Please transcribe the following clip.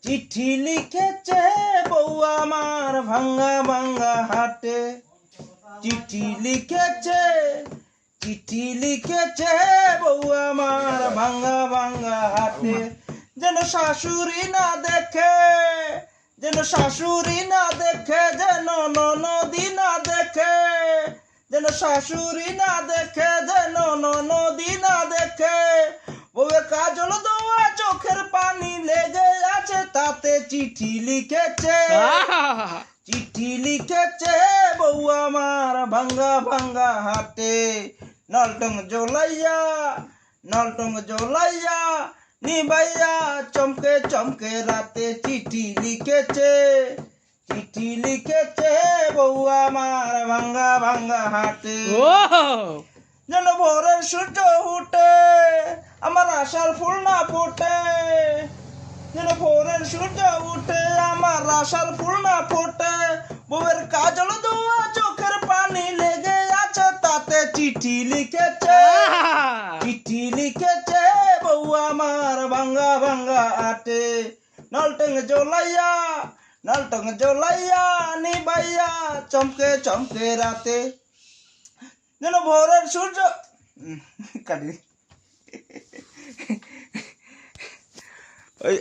চিঠি লিখেছে বউ আমার ভাঙ্গা ভাঙ্গা হাটে, চিঠি লিখেছে বউ আমার ভাঙ্গা ভাঙ্গা হাটে। যেন শাশুড়ি না দেখে, যেন শাশুড়ি না দেখে, যেন ননদি না দেখে, যেন শাশুড়ি না দেখে, যেন ননদি না দেখে। বউয়ের কাজল দোয়া চোখের পানি লেগে আছে, তাতে চিঠি লিখেছে, চিঠি লিখেছে বউ আমার ভাঙ্গা ভাঙ্গা হাটে। নলটং জ্বলাইয়া, নলটং জ্বলাইয়া নিবাইয়া চমকে চমকে রাতে চিঠি লিখেছে, চিঠি লিখেছে বউ আমার ভাঙ্গা ভাঙ্গা হাটে। যেন ভোরের সূর্য উঠে আমার আশার ফুল না ফোটে, যেন ভোরের সূর্য উঠে আমার আশার ফুল না ফোটে। বউয়ের কাজল দোয়া চোখের পানি লেগে আছে, তাতে চিঠি লিখেছে, চিঠি লিখেছে বউ আমার ভাঙ্গা ভাঙ্গা হাটে। নলটং জ্বলাইয়া, নলটং জ্বলাইয়া নিবাইয়া চমকে চমকে রাতে। যেন ভোরের সূর্য কাটি ওই